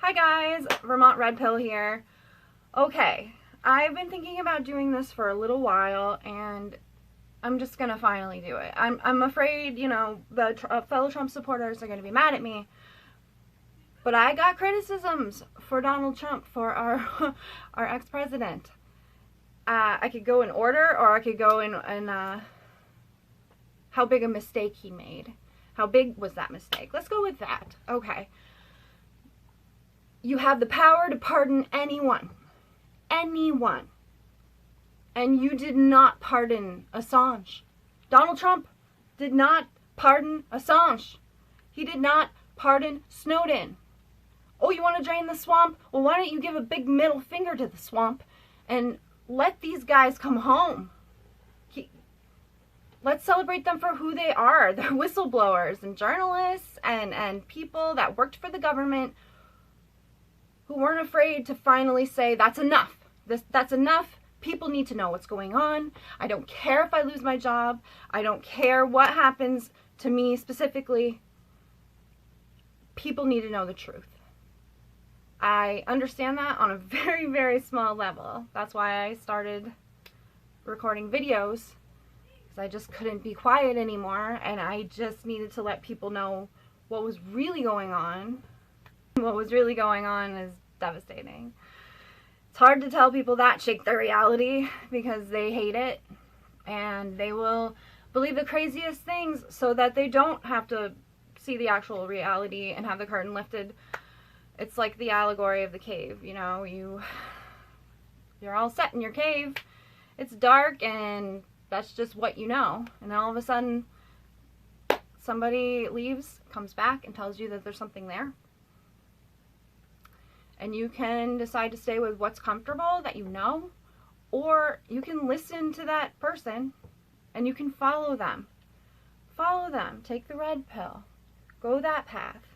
Hi guys, Vermont Red Pill here. Okay, I've been thinking about doing this for a little while and I'm just gonna finally do it. I'm afraid, you know, the fellow Trump supporters are gonna be mad at me, but I got criticisms for Donald Trump, for our our ex-president. I could go in order, or I could go in how big a mistake he made. How big was that mistake? Let's go with that. Okay. You have the power to pardon anyone. Anyone. And you did not pardon Assange. Donald Trump did not pardon Assange. He did not pardon Snowden. Oh, you want to drain the swamp? Well, why don't you give a big middle finger to the swamp and let these guys come home? Let's celebrate them for who they are. They're whistleblowers and journalists and people that worked for the government who weren't afraid to finally say, that's enough. That's enough. People need to know what's going on. I don't care if I lose my job. I don't care what happens to me specifically. People need to know the truth. I understand that on a very, very small level. That's why I started recording videos, because I just couldn't be quiet anymore, and I just needed to let people know what was really going on. What was really going on is devastating. It's hard to tell people that shake their reality because they hate it, and they will believe the craziest things so that they don't have to see the actual reality and have the curtain lifted. It's like the allegory of the cave, you know, you're all set in your cave. It's dark and that's just what you know. And then all of a sudden somebody leaves, comes back and tells you that there's something there. And you can decide to stay with what's comfortable that you know, or you can listen to that person and you can follow them. Follow them. Take the red pill. Go that path.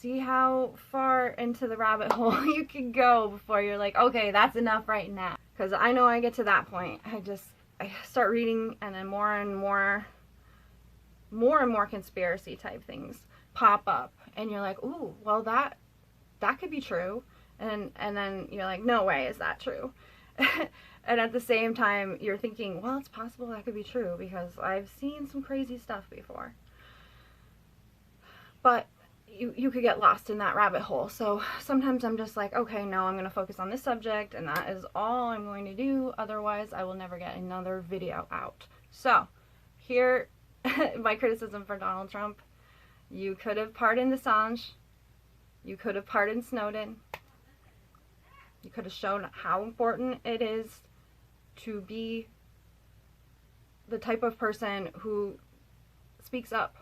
See how far into the rabbit hole you can go before you're like, okay, that's enough right now. Because I know I get to that point. I start reading, and then more and more conspiracy type things pop up. And you're like, ooh, well that could be true. And then you're like, no way is that true. And at the same time, you're thinking, well, it's possible that could be true because I've seen some crazy stuff before. But you could get lost in that rabbit hole. So sometimes I'm just like, okay, no, I'm going to focus on this subject and that is all I'm going to do. Otherwise, I will never get another video out. So here, my criticism for Donald Trump. You could have pardoned Assange. You could have pardoned Snowden. You could have shown how important it is to be the type of person who speaks up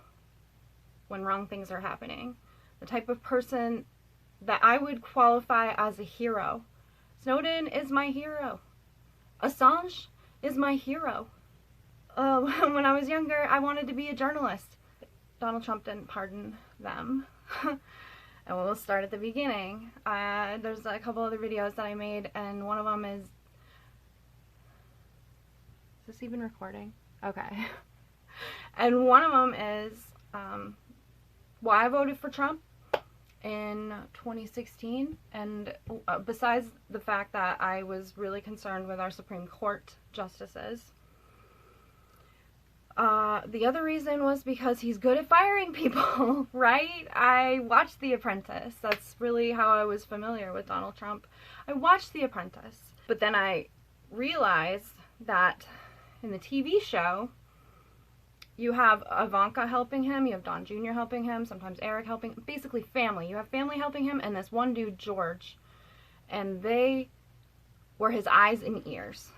when wrong things are happening. The type of person that I would qualify as a hero. Snowden is my hero. Assange is my hero. When I was younger, I wanted to be a journalist. Donald Trump didn't pardon them. And we'll start at the beginning. There's a couple other videos that I made, and one of them is this even recording? Okay. And one of them is why I voted for Trump in 2016, and besides the fact that I was really concerned with our Supreme Court justices, the other reason was because he's good at firing people, right? I watched The Apprentice. That's really how I was familiar with Donald Trump. I watched The Apprentice, but then I realized that in the TV show, you have Ivanka helping him, you have Don Jr. helping him, sometimes Eric helping, basically family. You have family helping him, and this one dude, George, and they were his eyes and ears.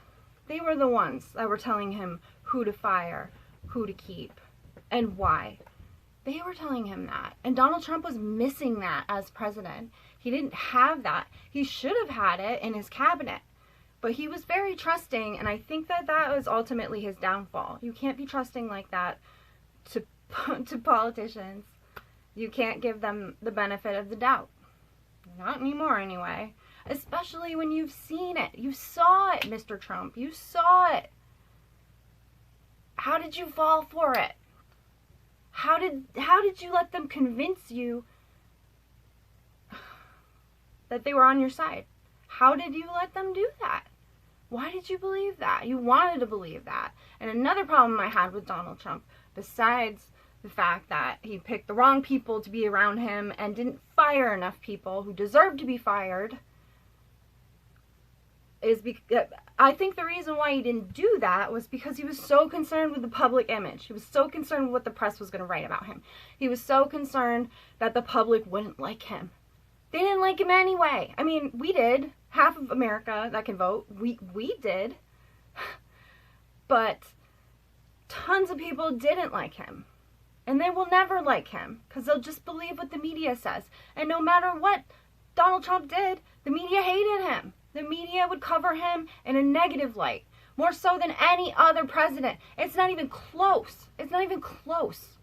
They were the ones that were telling him who to fire, who to keep, and why. They were telling him that. And Donald Trump was missing that as president. He didn't have that. He should have had it in his cabinet. But he was very trusting, and I think that that was ultimately his downfall. You can't be trusting like that to politicians. You can't give them the benefit of the doubt. Not anymore, anyway. Especially when you've seen it. You saw it, Mr. Trump. You saw it. How did you fall for it? How did you let them convince you that they were on your side. How did you let them do that? Why did you believe that? You wanted to believe that. And another problem I had with Donald Trump, besides the fact that he picked the wrong people to be around him and didn't fire enough people who deserved to be fired, is because I think the reason why he didn't do that was because he was so concerned with the public image. He was so concerned with what the press was going to write about him. He was so concerned that the public wouldn't like him. They didn't like him anyway. I mean, we did. Half of America that can vote, we did. But tons of people didn't like him. And they will never like him because they'll just believe what the media says. And no matter what Donald Trump did, the media hated him. The media would cover him in a negative light, more so than any other president. It's not even close. It's not even close.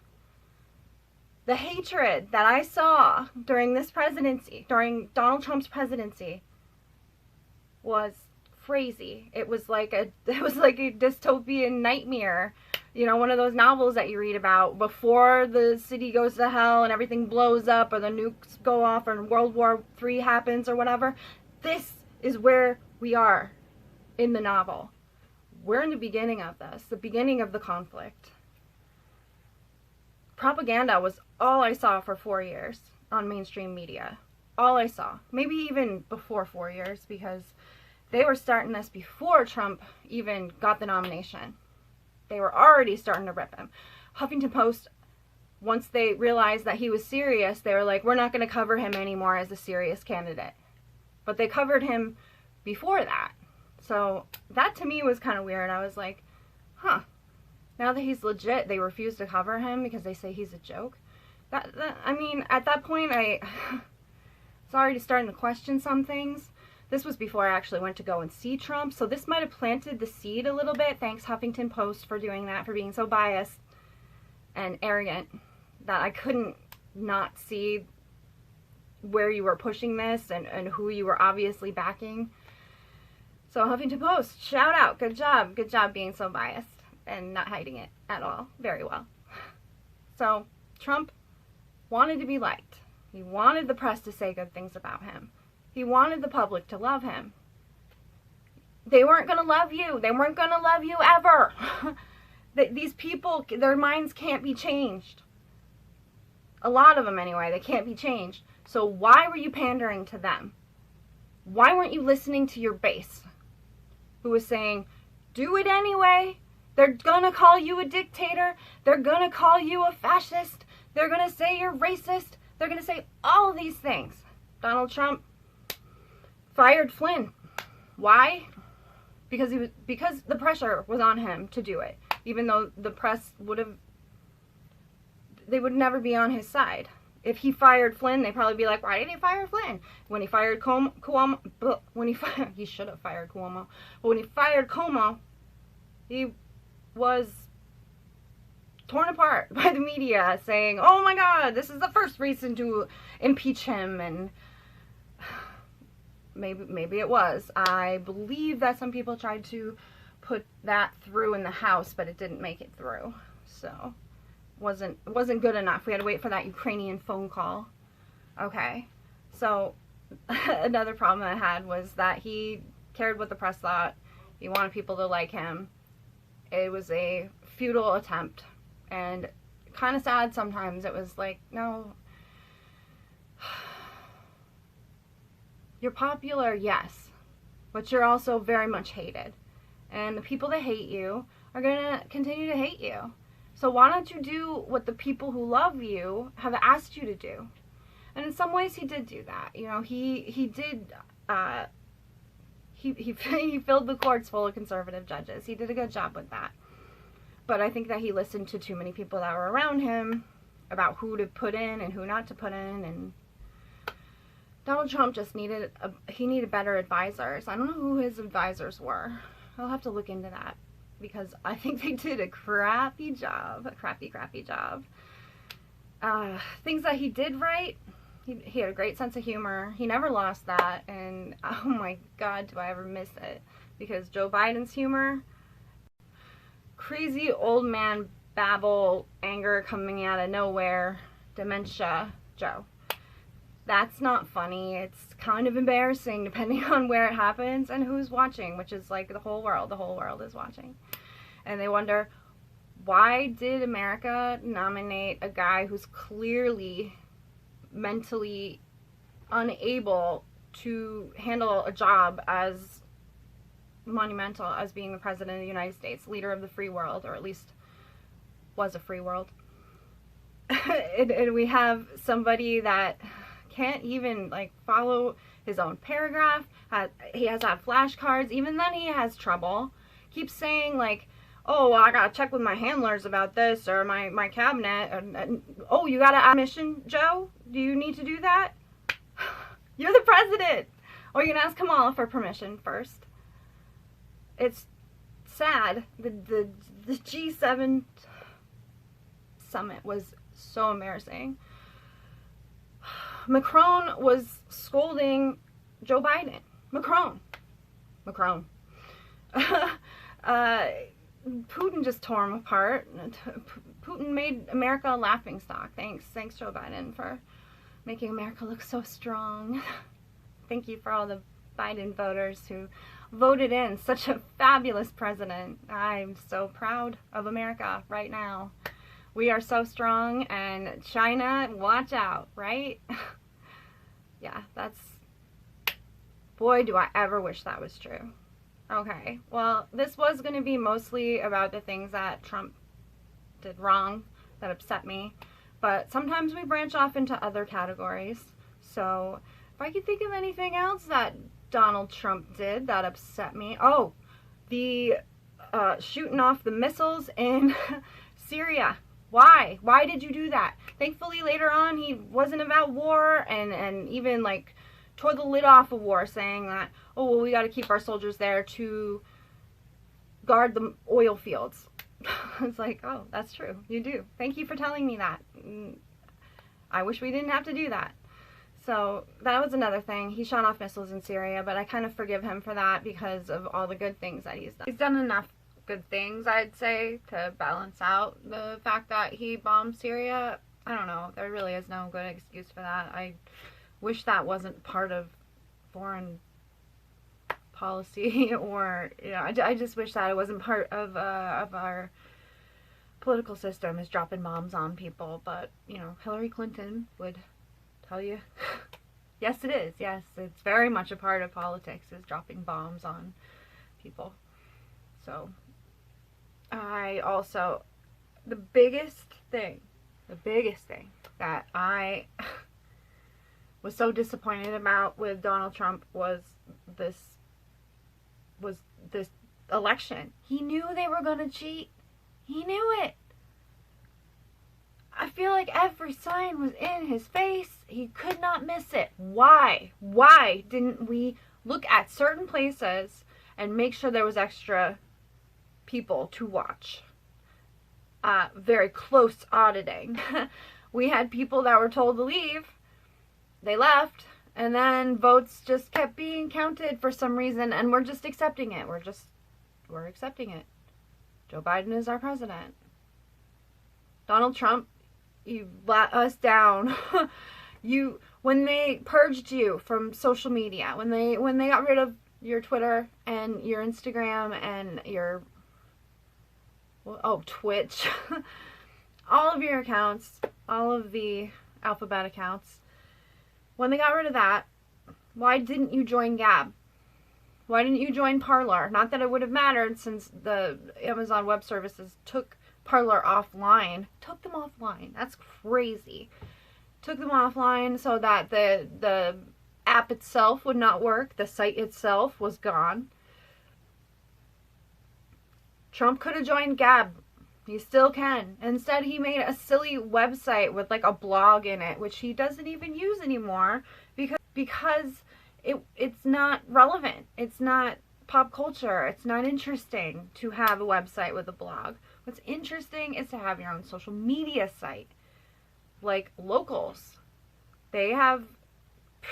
The hatred that I saw during this presidency, during Donald Trump's presidency, was crazy. It was like a dystopian nightmare. You know, one of those novels that you read about before the city goes to hell and everything blows up or the nukes go off or World War III happens or whatever. This is where we are in the novel. We're in the beginning of this, the beginning of the conflict. Propaganda was all I saw for 4 years on mainstream media. All I saw. Maybe even before 4 years, because they were starting this before Trump even got the nomination. They were already starting to rip him. Huffington Post, once they realized that he was serious, they were like, we're not going to cover him anymore as a serious candidate. But they covered him before that. So that to me was kind of weird. I was like, huh. Now that he's legit, they refuse to cover him because they say he's a joke. I mean, at that point, it's already starting to question some things. This was before I actually went to go and see Trump. So this might have planted the seed a little bit. Thanks, Huffington Post, for doing that, for being so biased and arrogant that I couldn't not see where you were pushing this and who you were obviously backing. So Huffington Post, shout out. Good job. Good job being so biased and not hiding it at all. Very well. So Trump wanted to be liked. He wanted the press to say good things about him. He wanted the public to love him. They weren't going to love you. They weren't going to love you ever. These people, their minds can't be changed. A lot of them anyway, they can't be changed. So why were you pandering to them? Why weren't you listening to your base, who was saying, do it anyway. They're going to call you a dictator. They're going to call you a fascist. They're going to say you're racist. They're going to say all of these things. Donald Trump fired Flynn. Why? Because the pressure was on him to do it. Even though the press they would never be on his side. If he fired Flynn, they'd probably be like, why did he fire Flynn? When he fired Cuomo, he should have fired Cuomo. But when he fired Cuomo, he was torn apart by the media saying, oh my God, this is the first reason to impeach him. And maybe it was. I believe that some people tried to put that through in the House, but it didn't make it through. So wasn't good enough. We had to wait for that Ukrainian phone call. Okay. So another problem I had was that he cared what the press thought. He wanted people to like him. It was a futile attempt, and kind of sad sometimes. It was like, no, you're popular, yes, but you're also very much hated. And the people that hate you are going to continue to hate you. So why don't you do what the people who love you have asked you to do? And in some ways he did do that. You know, he did, he filled the courts full of conservative judges. He did a good job with that. But I think that he listened to too many people that were around him about who to put in and who not to put in. And Donald Trump just needed better advisors. I don't know who his advisors were. I'll have to look into that, because I think they did a crappy job. A crappy job. Things that he did right, he had a great sense of humor. He never lost that. And oh my God, do I ever miss it. Because Joe Biden's humor, crazy old man babble, anger coming out of nowhere, dementia, Joe. That's not funny. It's kind of embarrassing depending on where it happens and who's watching, which is like the whole world. The whole world is watching. And they wonder, why did America nominate a guy who's clearly mentally unable to handle a job as monumental as being the president of the United States, leader of the free world, or at least was a free world. And we have somebody that can't even like follow his own paragraph. He has to have flashcards. Even then he has trouble. Keeps saying like, oh, well, I gotta check with my handlers about this, or my cabinet. And oh, you gotta ask permission, Joe? Do you need to do that? You're the president. Or you can ask Kamala for permission first. It's sad. The G7 summit was so embarrassing. Macron was scolding Joe Biden. Macron. Putin just tore him apart. Putin made America a laughingstock. Thanks Joe Biden, for making America look so strong. Thank you for all the Biden voters who voted in such a fabulous president. I'm so proud of America right now. We are so strong, and China, watch out, right? Yeah, that's... Boy, do I ever wish that was true. Okay, well, this was going to be mostly about the things that Trump did wrong, that upset me. But sometimes we branch off into other categories. So, if I could think of anything else that Donald Trump did that upset me. Oh, the shooting off the missiles in Syria. Why? Why did you do that? Thankfully, later on, he wasn't about war, and even, like, tore the lid off of war, saying that, oh, well, we got to keep our soldiers there to guard the oil fields. It's like, oh, that's true. You do. Thank you for telling me that. I wish we didn't have to do that. So that was another thing. He shot off missiles in Syria, but I kind of forgive him for that because of all the good things that he's done. He's done enough good things, I'd say, to balance out the fact that he bombed Syria. I don't know. There really is no good excuse for that. I wish that wasn't part of foreign policy, or, you know, I just wish that it wasn't part of our political system, is dropping bombs on people. But, you know, Hillary Clinton would tell you, yes, it is. Yes, it's very much a part of politics, is dropping bombs on people. So, I also, the biggest thing that I was so disappointed about with Donald Trump was this election. He knew they were going to cheat. He knew it. I feel like every sign was in his face. He could not miss it. Why? Why didn't we look at certain places and make sure there was extra people to watch? Very close auditing. We had people that were told to leave. They left. And then votes just kept being counted for some reason, and we're just accepting it. We're accepting it. Joe Biden is our president. Donald Trump, you let us down. When they purged you from social media, when they got rid of your Twitter and your Instagram and your Twitch, all of your accounts, all of the alphabet accounts, when they got rid of that, why didn't you join Gab? Why didn't you join Parler? Not that it would have mattered, since the Amazon Web Services took Parler offline. Took them offline. That's crazy. Took them offline so that the app itself would not work. The site itself was gone. Trump could have joined Gab. He still can. Instead, he made a silly website with like a blog in it, which he doesn't even use anymore because it's not relevant. It's not pop culture. It's not interesting to have a website with a blog. What's interesting is to have your own social media site. Like Locals. They have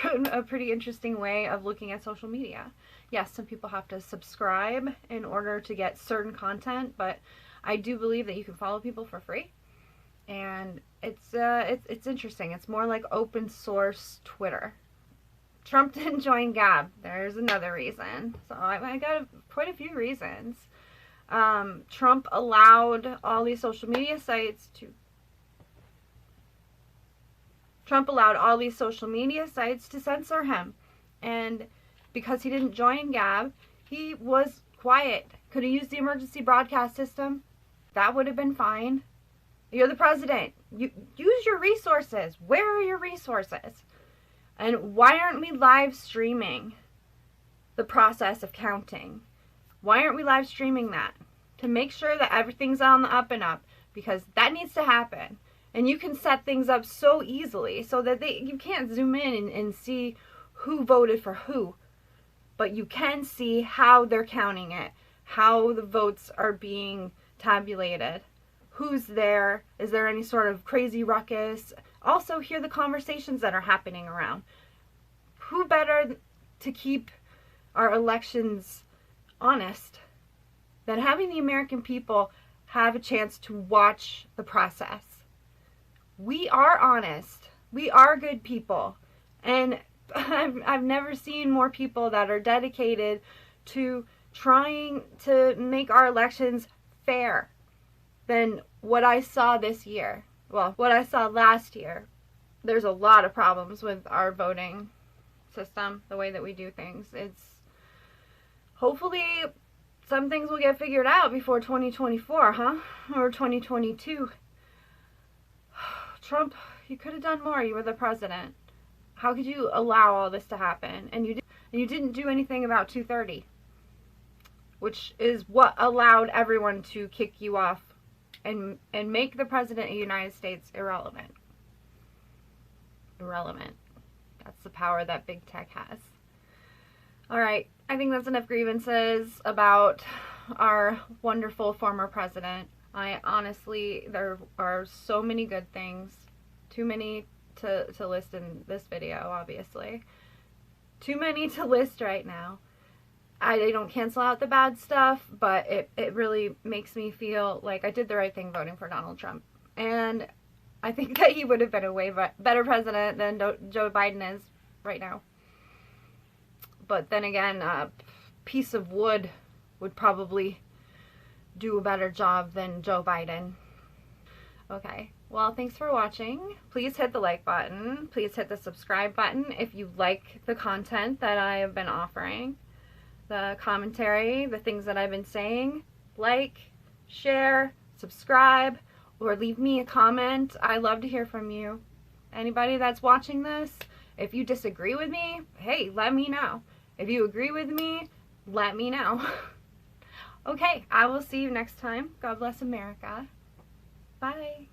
a pretty interesting way of looking at social media. Yes, some people have to subscribe in order to get certain content, but I do believe that you can follow people for free. And it's interesting. It's more like open source Twitter. Trump didn't join Gab. There's another reason. So I got quite a few reasons. Trump allowed all these social media sites to censor him. And because he didn't join Gab, he was quiet. Could have used the emergency broadcast system. That would have been fine. You're the president. You use your resources. Where are your resources? And why aren't we live streaming the process of counting? Why aren't we live streaming that? To make sure that everything's on the up and up. Because that needs to happen. And you can set things up so easily so that you can't zoom in and see who voted for who. But you can see how they're counting it. How the votes are being tabulated. Who's there? Is there any sort of crazy ruckus? Also hear the conversations that are happening around. Who better to keep our elections honest than having the American people have a chance to watch the process? We are honest. We are good people. And I've never seen more people that are dedicated to trying to make our elections fair than what I saw this year. Well, what I saw last year. There's a lot of problems with our voting system, the way that we do things. Hopefully some things will get figured out before 2024, huh? Or 2022. Trump, you could have done more. You were the president. How could you allow all this to happen? And you didn't do anything about 230, which is what allowed everyone to kick you off and make the president of the United States irrelevant. Irrelevant. That's the power that big tech has. Alright, I think that's enough grievances about our wonderful former president. I honestly, there are so many good things. Too many to list in this video, obviously. Too many to list right now. I don't cancel out the bad stuff, but it really makes me feel like I did the right thing voting for Donald Trump. And I think that he would have been a way better president than Joe Biden is right now. But then again, a piece of wood would probably do a better job than Joe Biden. Okay, well, thanks for watching. Please hit the like button. Please hit the subscribe button if you like the content that I have been offering. The commentary, the things that I've been saying. Like, share, subscribe, or leave me a comment. I love to hear from you. Anybody that's watching this, if you disagree with me, hey, let me know. If you agree with me, let me know. Okay, I will see you next time. God bless America. Bye.